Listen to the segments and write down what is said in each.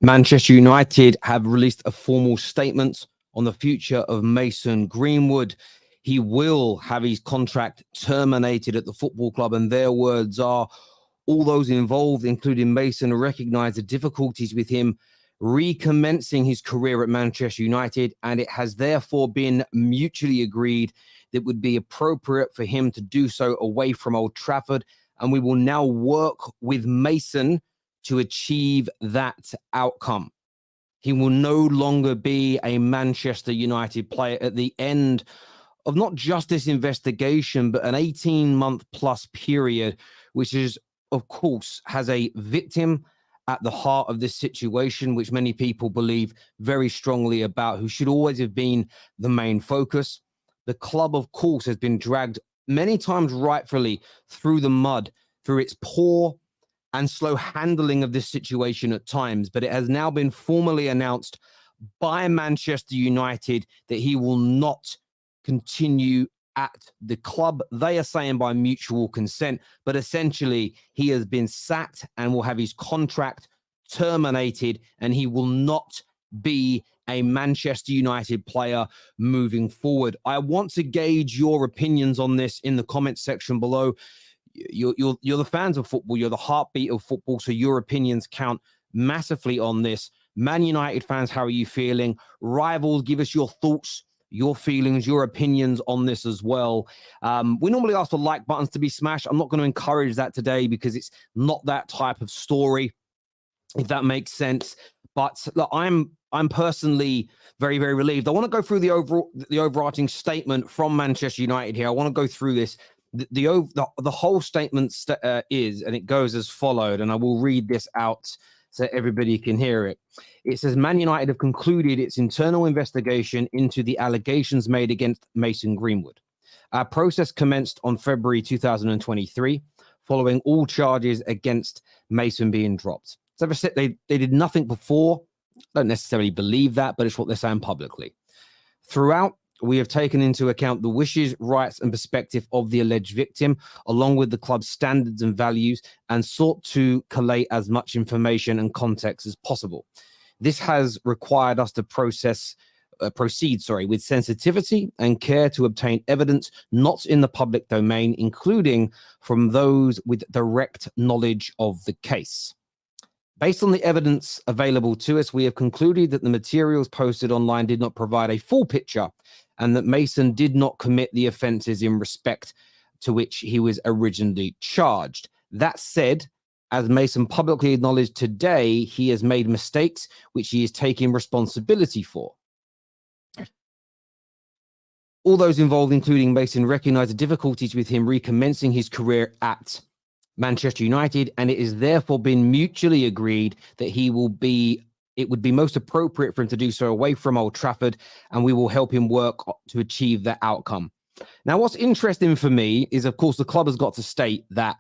Manchester United have released a formal statement on the future of Mason Greenwood. He will have his contract terminated at the football club, and their words are, all those involved, including Mason, recognize the difficulties with him recommencing his career at Manchester United, and it has therefore been mutually agreed that it would be appropriate for him to do so away from Old Trafford, and we will now work with Mason to achieve that outcome. He will no longer be a Manchester United player at the end of not just this investigation, but an 18-month plus period, which is, of course, has a victim at the heart of this situation, which many people believe very strongly about, who should always have been the main focus. The club, of course, has been dragged many times rightfully through the mud, through its poor and slow handling of this situation at times, but it has now been formally announced by Manchester United that he will not continue at the club. They are saying by mutual consent, but essentially he has been sacked and will have his contract terminated, and he will not be a Manchester United player moving forward. I want to gauge your opinions on this in the comments section below. You're the fans of football. You're the heartbeat of football, so your opinions count massively on this. Man United fans, how are you feeling? Rivals, give us your thoughts, your feelings, your opinions on this as well. We normally ask for like buttons to be smashed. I'm not going to encourage that today because it's not that type of story, if that makes sense. But look, I'm personally very, very relieved. I want to go through the overarching statement from Manchester United here. I want to go through this. The whole statement is, and it goes as followed, and I will read this out so everybody can hear it. It says, Man United have concluded its internal investigation into the allegations made against Mason Greenwood. Our process commenced on February 2023, following all charges against Mason being dropped. So they did nothing before. I don't necessarily believe that, but it's what they're saying publicly. Throughout, we have taken into account the wishes, rights, and perspective of the alleged victim, along with the club's standards and values, and sought to collate as much information and context as possible. This has required us to proceed with sensitivity and care to obtain evidence not in the public domain, including from those with direct knowledge of the case. Based on the evidence available to us, we have concluded that the materials posted online did not provide a full picture and that Mason did not commit the offences in respect to which he was originally charged. That said, as Mason publicly acknowledged today, he has made mistakes which he is taking responsibility for. All those involved, including Mason, recognise the difficulties with him recommencing his career at Manchester United, and it has therefore been mutually agreed that it would be most appropriate for him to do so away from Old Trafford, and we will help him work to achieve that outcome. Now, what's interesting for me is, of course, the club has got to state that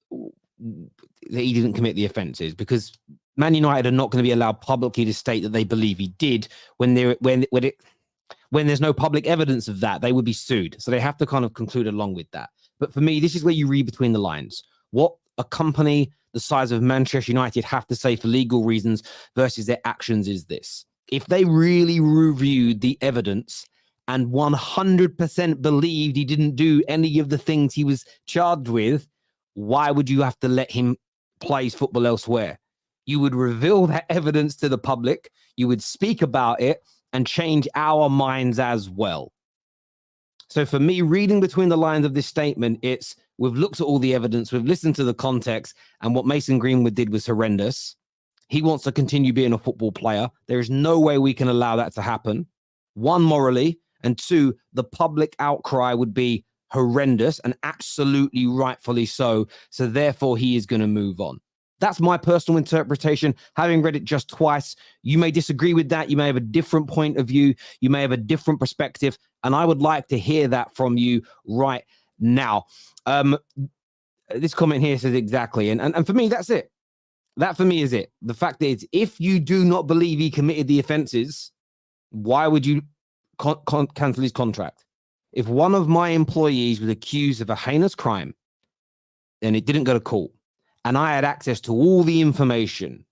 he didn't commit the offences, because Man United are not going to be allowed publicly to state that they believe he did when there's no public evidence of that. They would be sued. So they have to kind of conclude along with that. But for me, this is where you read between the lines. What a company the size of Manchester United have to say for legal reasons versus their actions is this. If they really reviewed the evidence and 100% believed he didn't do any of the things he was charged with, why would you have to let him play his football elsewhere? You would reveal that evidence to the public, you would speak about it, and change our minds as well. So for me, reading between the lines of this statement, it's, we've looked at all the evidence, we've listened to the context, and what Mason Greenwood did was horrendous. He wants to continue being a football player. There is no way we can allow that to happen. One, morally, and two, the public outcry would be horrendous and absolutely rightfully so. So therefore, he is going to move on. That's my personal interpretation. Having read it just twice, you may disagree with that. You may have a different point of view. You may have a different perspective. And I would like to hear that from you right now. This comment here says exactly. And for me, that's it. That for me is it. The fact is, if you do not believe he committed the offenses, why would you cancel his contract? If one of my employees was accused of a heinous crime and it didn't go to court, and I had access to all the information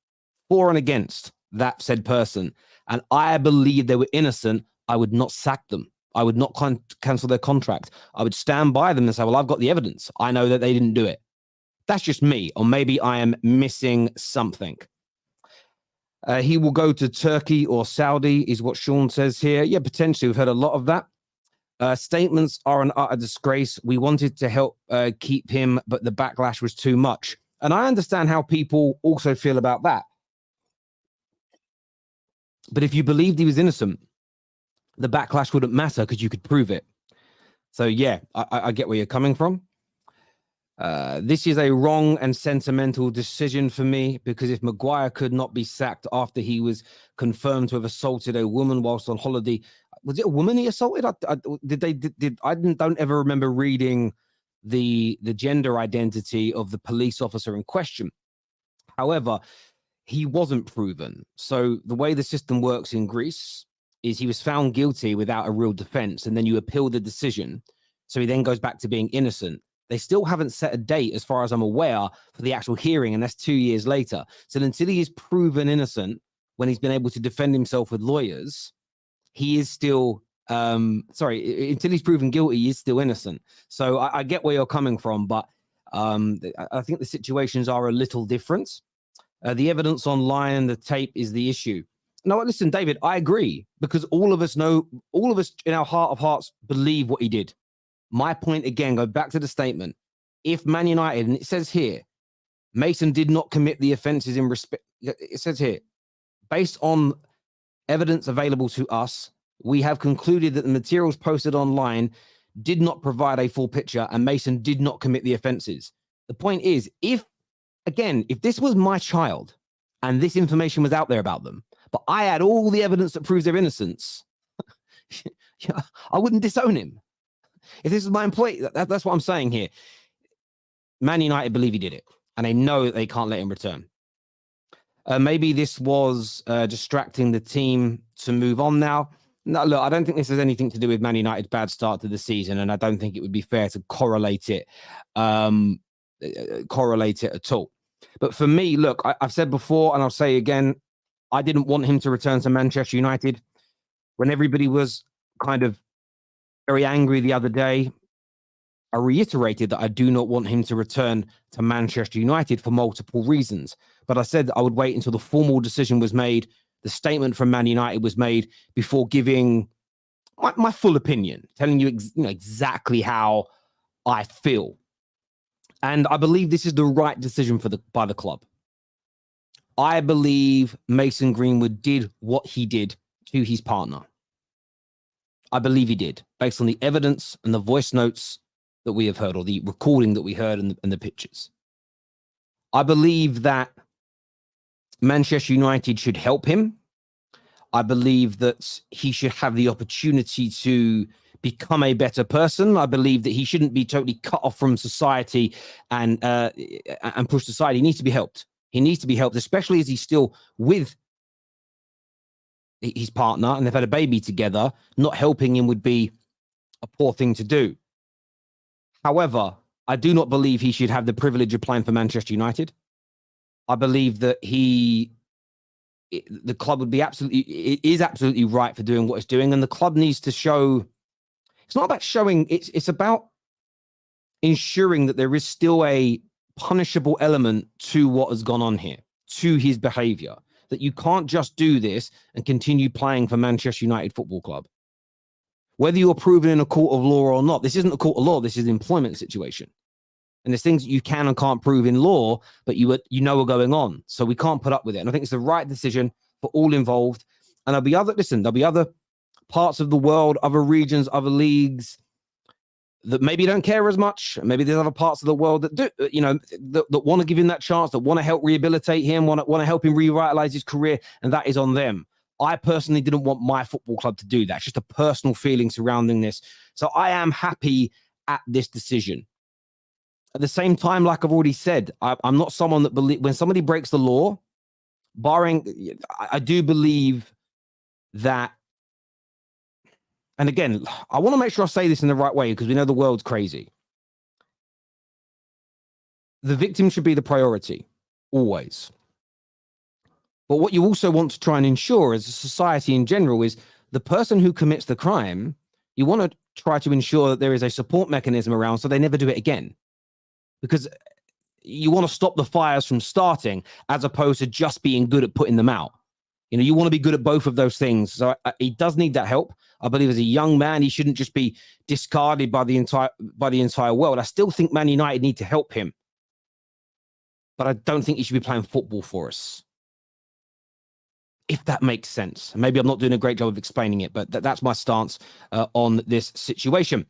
for and against that said person, and I believe they were innocent, I would not sack them. I would not cancel their contract. I would stand by them and say, well, I've got the evidence. I know that they didn't do it. That's just me, or maybe I am missing something. He will go to Turkey or Saudi, is what Sean says here. Yeah, potentially. We've heard a lot of that. Statements are an utter disgrace. We wanted to help keep him, but the backlash was too much. And I understand how people also feel about that. But if you believed he was innocent, the backlash wouldn't matter because you could prove it. So, yeah, I get where you're coming from. This is a wrong and sentimental decision for me, because if Maguire could not be sacked after he was confirmed to have assaulted a woman whilst on holiday, was it a woman he assaulted? I don't ever remember reading the gender identity of the police officer in question. However, he wasn't proven. So the way the system works in Greece is he was found guilty without a real defense, and then you appeal the decision. So he then goes back to being innocent. They still haven't set a date, as far as I'm aware, for the actual hearing, and that's 2 years later. So until he is proven innocent, when he's been able to defend himself with lawyers, he is still, until he's proven guilty, he is still innocent. So I get where you're coming from, but I think the situations are a little different. The evidence online and the tape is the issue. No, listen, David, I agree, because all of us in our heart of hearts believe what he did. My point again, go back to the statement. If Man United, and it says here, Mason did not commit the offences in respect, it says here, based on evidence available to us, we have concluded that the materials posted online did not provide a full picture and Mason did not commit the offences. The point is, if this was my child and this information was out there about them, but I had all the evidence that proves their innocence, I wouldn't disown him. If this is my employee, that's what I'm saying here. Man United believe he did it, and they know that they can't let him return. Maybe this was distracting the team to move on now. No, look, I don't think this has anything to do with Man United's bad start to the season, and I don't think it would be fair to correlate it at all. But for me, look, I've said before, and I'll say again, I didn't want him to return to Manchester United. When everybody was kind of very angry the other day, I reiterated that I do not want him to return to Manchester United for multiple reasons. But I said that I would wait until the formal decision was made, the statement from Man United was made, before giving my full opinion, telling you, exactly how I feel. And I believe this is the right decision by the club. I believe Mason Greenwood did what he did to his partner. I believe he did, based on the evidence and the voice notes that we have heard, or the recording that we heard and the pictures. I believe that Manchester United should help him. I believe that he should have the opportunity to become a better person. I believe that he shouldn't be totally cut off from society and pushed aside. He needs to be helped. He needs to be helped, especially as he's still with his partner and they've had a baby together. Not helping him would be a poor thing to do. However, I do not believe he should have the privilege of playing for Manchester United. I believe that the club it is absolutely right for doing what it's doing, and the club needs to show. It's not about showing. It's about ensuring that there is still a punishable element to what has gone on here, to his behaviour. That you can't just do this and continue playing for Manchester United Football Club. Whether you're proven in a court of law or not, this isn't a court of law. This is an employment situation. And there's things that you can and can't prove in law, but you know are going on. So we can't put up with it. And I think it's the right decision for all involved. And there'll be other parts of the world, other regions, other leagues that maybe don't care as much. Maybe there's other parts of the world that do, that want to give him that chance, that want to help rehabilitate him, want to help him revitalize his career. And that is on them. I personally didn't want my football club to do that. It's just a personal feeling surrounding this. So I am happy at this decision. At the same time, like I've already said, I'm not someone that believes when somebody breaks the law, I do believe that. And again, I want to make sure I say this in the right way because we know the world's crazy. The victim should be the priority, always. But what you also want to try and ensure as a society in general is the person who commits the crime, you want to try to ensure that there is a support mechanism around so they never do it again. Because you want to stop the fires from starting as opposed to just being good at putting them out. You know, you want to be good at both of those things. So he does need that help. I believe as a young man, he shouldn't just be discarded by the entire world. I still think Man United need to help him. But I don't think he should be playing football for us. If that makes sense. Maybe I'm not doing a great job of explaining it, but that's my stance on this situation.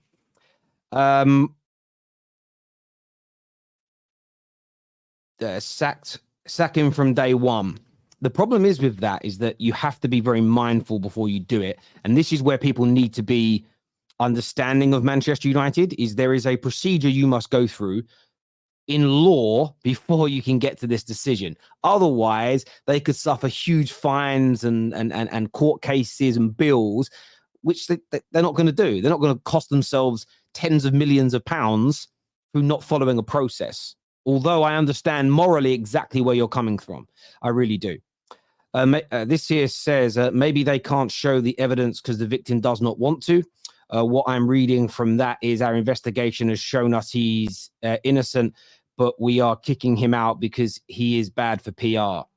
Sack him from day one. The problem is with that is that you have to be very mindful before you do it. And this is where people need to be understanding of Manchester United, is there is a procedure you must go through in law before you can get to this decision. Otherwise, they could suffer huge fines and court cases and bills, which they're not going to do. They're not going to cost themselves tens of millions of pounds through not following a process. Although I understand morally exactly where you're coming from. I really do. This here says maybe they can't show the evidence because the victim does not want to. What I'm reading from that is our investigation has shown us he's innocent, but we are kicking him out because he is bad for PR.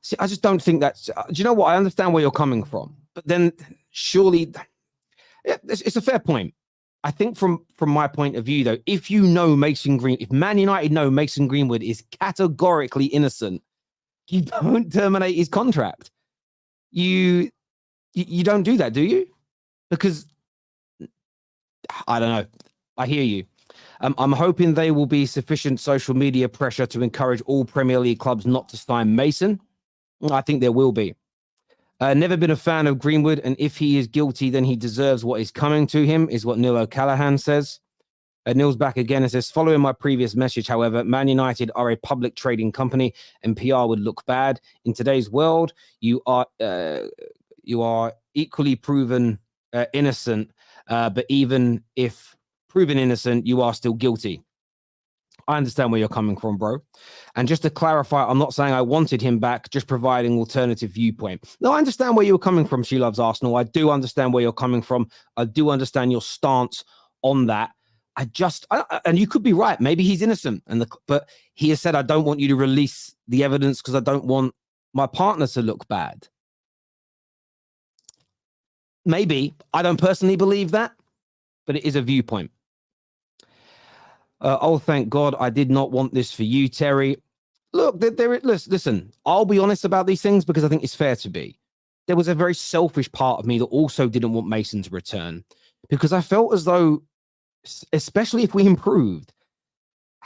See, I just don't think that's... do you know what? I understand where you're coming from. But then surely... Yeah, it's a fair point. I think from my point of view, though, if you know if Man United know Mason Greenwood is categorically innocent, you don't terminate his contract. You don't do that, do you? Because I don't know. I hear you. I'm hoping there will be sufficient social media pressure to encourage all Premier League clubs not to sign Mason. I think there will be. Never been a fan of Greenwood, and if he is guilty, then he deserves what is coming to him, is what Neil O'Callaghan says. Neil's back again and says, following my previous message, however, Man United are a public trading company and PR would look bad. In today's world, you are equally proven innocent, but even if proven innocent, you are still guilty. I understand where you're coming from, bro. And just to clarify, I'm not saying I wanted him back, just providing alternative viewpoint. No, I understand where you're coming from. She loves Arsenal. I do understand where you're coming from. I do understand your stance on that. And you could be right. Maybe he's innocent. But he has said, I don't want you to release the evidence because I don't want my partner to look bad. Maybe. I don't personally believe that, but it is a viewpoint. Oh, thank God. I did not want this for you, Terry. Look, listen, I'll be honest about these things because I think it's fair to be. There was a very selfish part of me that also didn't want Mason to return because I felt as though, especially if we improved,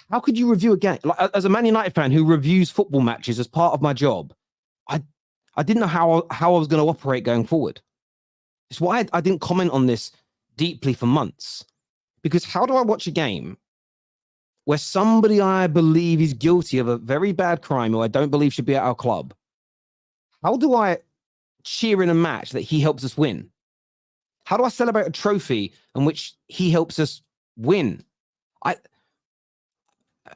how could you review a game? Like, as a Man United fan who reviews football matches as part of my job, I didn't know how I was going to operate going forward. It's why I didn't comment on this deeply for months. Because how do I watch a game where somebody I believe is guilty of a very bad crime who I don't believe should be at our club? How do I cheer in a match that he helps us win? How do I celebrate a trophy in which he helps us win?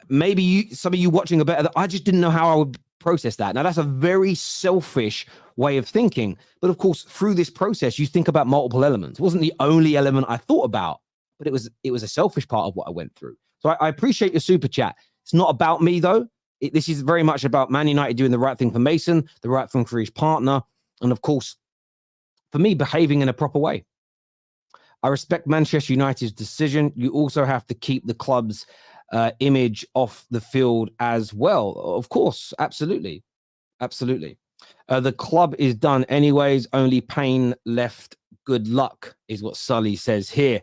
Some of you watching are better. I just didn't know how I would process that. Now, that's a very selfish way of thinking. But of course, through this process, you think about multiple elements. It wasn't the only element I thought about, but it was a selfish part of what I went through. So I appreciate your super chat. It's not about me, though. This is very much about Man United doing the right thing for Mason, the right thing for his partner, and of course, for me, behaving in a proper way. I respect Manchester United's decision. You also have to keep the club's image off the field as well. Of course, absolutely. Absolutely. The club is done anyways. Only pain left. Good luck is what Sully says here.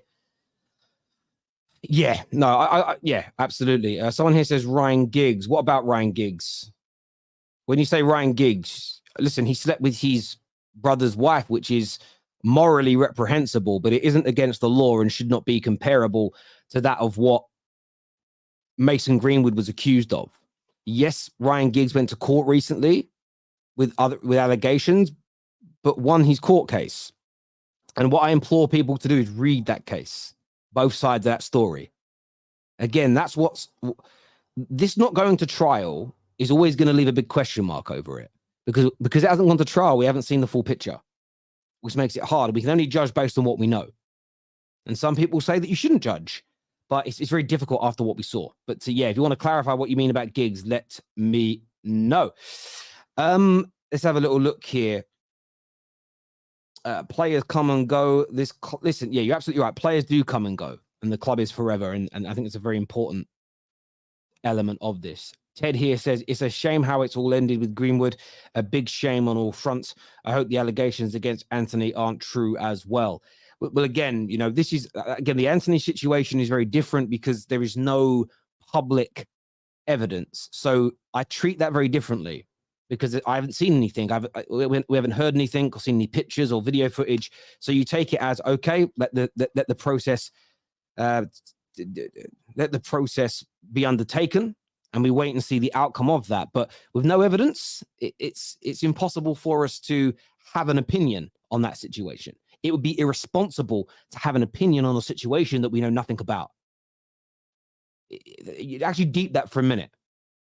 Yeah, no, yeah, absolutely. Someone here says Ryan Giggs. What about Ryan Giggs? When you say Ryan Giggs, listen, he slept with his brother's wife, which is morally reprehensible, but it isn't against the law and should not be comparable to that of what Mason Greenwood was accused of. Yes, Ryan Giggs went to court recently with allegations, but won his court case. And what I implore people to do is read that case, both sides of that story. Again, this not going to trial is always going to leave a big question mark over it. because it hasn't gone to trial. We haven't seen the full picture, which makes it hard. We can only judge based on what we know. And some people say that you shouldn't judge, but it's very difficult after what we saw. But yeah, if you want to clarify what you mean about Giggs, let me know. Let's have a little look here. Players come and go. Listen, yeah, you're absolutely right. Players do come and go, and the club is forever. And I think it's a very important element of this. Ted here says, it's a shame how it's all ended with Greenwood. A big shame on all fronts. I hope the allegations against Anthony aren't true as well. Well, again, you know, this is, again, the Anthony situation is very different because there is no public evidence. So I treat that very differently because I haven't seen anything. We haven't heard anything or seen any pictures or video footage. So you take it as, okay, let the process be undertaken, and we wait and see the outcome of that. But with no evidence, it's impossible for us to have an opinion on that situation. It would be irresponsible to have an opinion on a situation that we know nothing about. You'd actually deep that for a minute.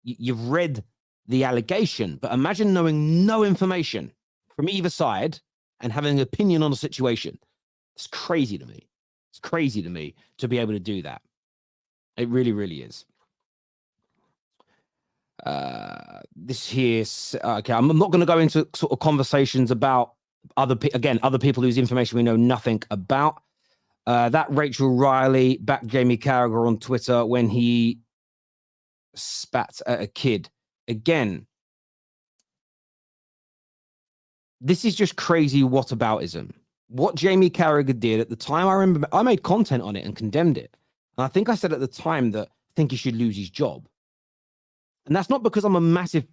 You've read the allegation, but imagine knowing no information from either side and having an opinion on a situation. It's crazy to me. It's crazy to me to be able to do that. It really, really is. This here, okay, I'm not going to go into sort of conversations about other people whose information we know nothing about. That Rachel Riley backed Jamie Carragher on Twitter when he spat at a kid. Again, this is just crazy whataboutism. What Jamie Carragher did at the time, I remember I made content on it and condemned it. And I think I said at the time that I think he should lose his job. And that's not because I'm a massive...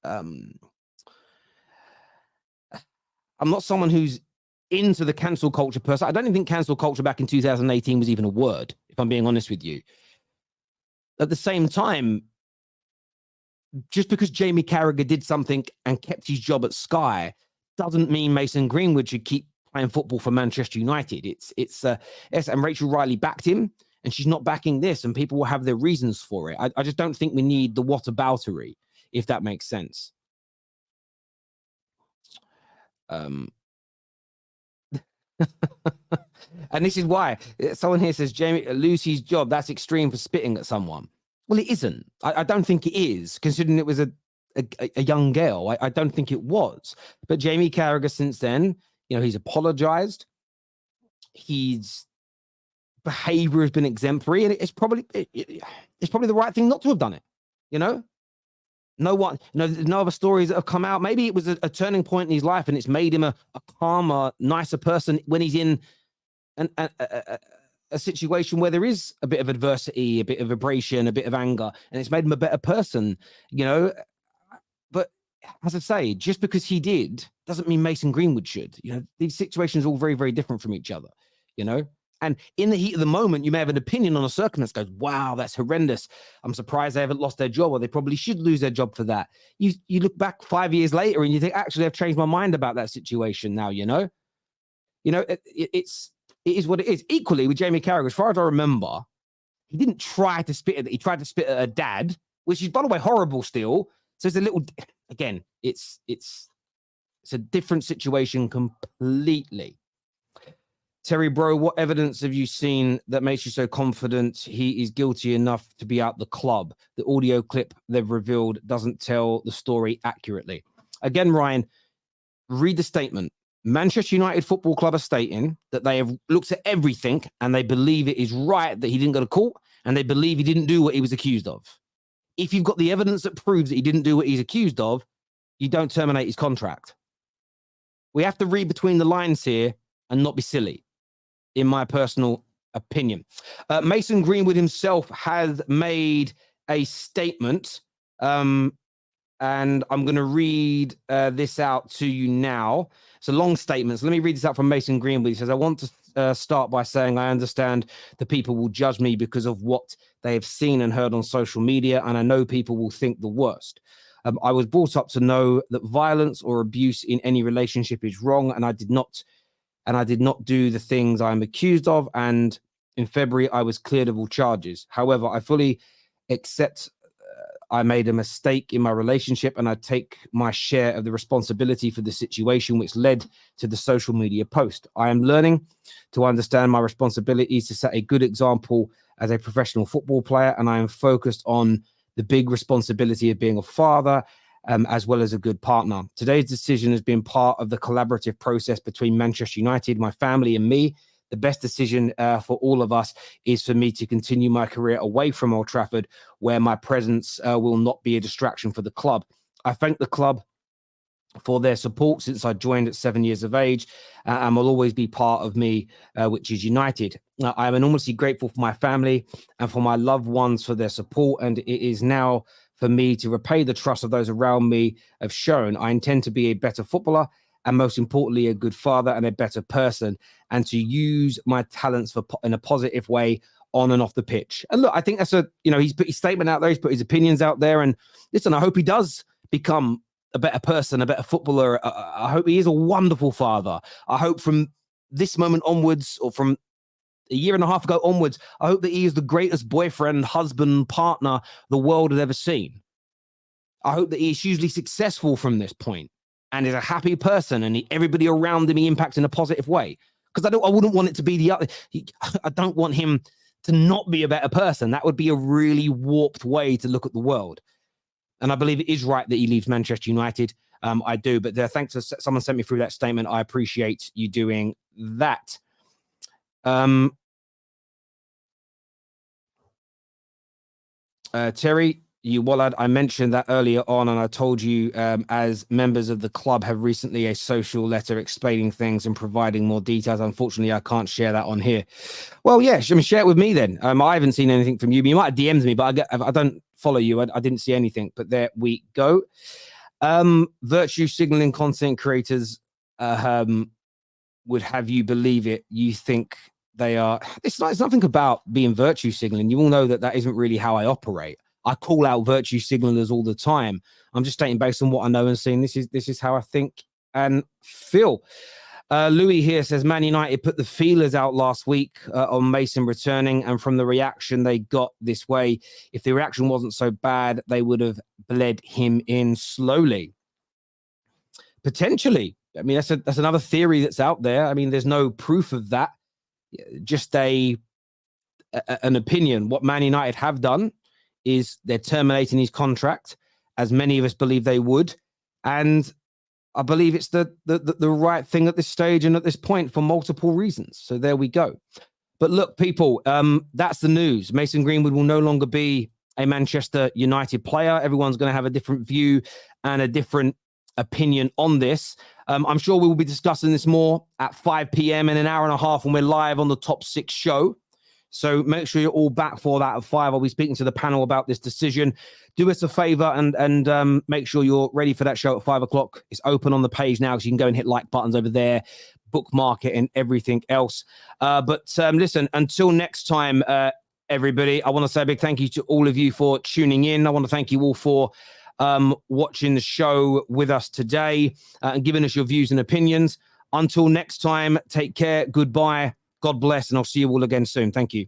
I'm not someone who's into the cancel culture person. I don't even think cancel culture back in 2018 was even a word, if I'm being honest with you. At the same time, just because Jamie Carragher did something and kept his job at Sky doesn't mean Mason Greenwood should keep playing football for Manchester United. And Rachel Riley backed him, and she's not backing this, and people will have their reasons for it. I just don't think we need the whataboutery, if that makes sense. And this is why someone here says Jamie lose his job. That's extreme for spitting at someone. Well, it isn't. I don't think it is, considering it was a young girl. I don't think it was. But Jamie Carragher, since then, you know, he's apologized. His behavior has been exemplary, and it's probably the right thing not to have done it. You know. No other stories that have come out. Maybe it was a turning point in his life, and it's made him a calmer, nicer person when he's in a situation where there is a bit of adversity, a bit of abrasion, a bit of anger, and it's made him a better person, you know. But as I say, just because he did doesn't mean Mason Greenwood should. You know, these situations are all very, very different from each other, you know. And in the heat of the moment, you may have an opinion on a circumstance, goes, wow, that's horrendous. I'm surprised they haven't lost their job, or they probably should lose their job for that. You look back 5 years later and you think, actually, I've changed my mind about that situation now, you know? You know, it is what it is. Equally, with Jamie Carragher, as far as I remember, he didn't try to spit at it. He tried to spit at a dad, which is, by the way, horrible still. So it's a little, again, it's a different situation completely. Terry Bro, what evidence have you seen that makes you so confident he is guilty enough to be out the club? The audio clip they've revealed doesn't tell the story accurately. Again, Ryan, read the statement. Manchester United Football Club are stating that they have looked at everything and they believe it is right that he didn't go to court, and they believe he didn't do what he was accused of. If you've got the evidence that proves that he didn't do what he's accused of, you don't terminate his contract. We have to read between the lines here and not be silly, in my personal opinion. Mason Greenwood himself has made a statement, and I'm going to read this out to you now. It's a long statement, so let me read this out from Mason Greenwood. He says, I want to start by saying I understand the people will judge me because of what they have seen and heard on social media, and I know people will think the worst. I was brought up to know that violence or abuse in any relationship is wrong, and I did not do the things I am accused of, and in February I was cleared of all charges. However, I fully accept I made a mistake in my relationship, and I take my share of the responsibility for the situation which led to the social media post. I am learning to understand my responsibilities to set a good example as a professional football player, and I am focused on the big responsibility of being a father, as well as a good partner. Today's decision has been part of the collaborative process between Manchester United, my family, and me. The best decision for all of us is for me to continue my career away from Old Trafford, where my presence will not be a distraction for the club. I thank the club for their support since I joined at 7 years of age, and will always be part of me, which is United. I am enormously grateful for my family and for my loved ones for their support, and it is now for me to repay the trust of those around me have shown. I intend to be a better footballer, and most importantly, a good father and a better person, and to use my talents in a positive way on and off the pitch. And look, I think that's he's put his statement out there, he's put his opinions out there, and listen, I hope he does become a better person, a better footballer. I hope he is a wonderful father. I hope from this moment onwards, or from a year and a half ago onwards, I hope that he is the greatest boyfriend, husband, partner the world has ever seen. I hope that he is hugely successful from this point and is a happy person, and everybody around him he impacts in a positive way. Because I wouldn't want it to be the other. I don't want him to not be a better person. That would be a really warped way to look at the world. And I believe it is right that he leaves Manchester United. I do. But thanks to someone sent me through that statement. I appreciate you doing that. Terry, I mentioned that earlier on, and I told you, as members of the club have recently a social letter explaining things and providing more details. Unfortunately, I can't share that on here. Well, yeah, share it with me then. I haven't seen anything from you. You might have DM'd me, but I don't follow you. I didn't see anything, but there we go. Virtue signaling content creators would have you believe it. You think they are. It's nothing about being virtue signaling. You all know that isn't really how I operate. I call out virtue signalers all the time. I'm just stating based on what I know and seeing. This is how I think and feel. Louis here says Man United put the feelers out last week on Mason returning, and from the reaction they got this way, if the reaction wasn't so bad, they would have bled him in slowly. Potentially. I mean, that's another theory that's out there. I mean, there's no proof of that. Just an opinion. What Man United have done is they're terminating his contract, as many of us believe they would. And I believe it's the right thing at this stage and at this point for multiple reasons. So there we go. But look, people, that's the news. Mason Greenwood will no longer be a Manchester United player. Everyone's going to have a different view and a different opinion on this. I'm sure we will be discussing this more at 5 p.m. in an hour and a half when we're live on the Top 6 show. So make sure you're all back for that at 5. I'll be speaking to the panel about this decision. Do us a favor and make sure you're ready for that show at 5 o'clock. It's open on the page now, so you can go and hit like buttons over there, bookmark it, and everything else. But listen, until next time, everybody, I want to say a big thank you to all of you for tuning in. I want to thank you all for watching the show with us today and giving us your views and opinions. Until next time, take care. Goodbye. God bless, and I'll see you all again soon. Thank you.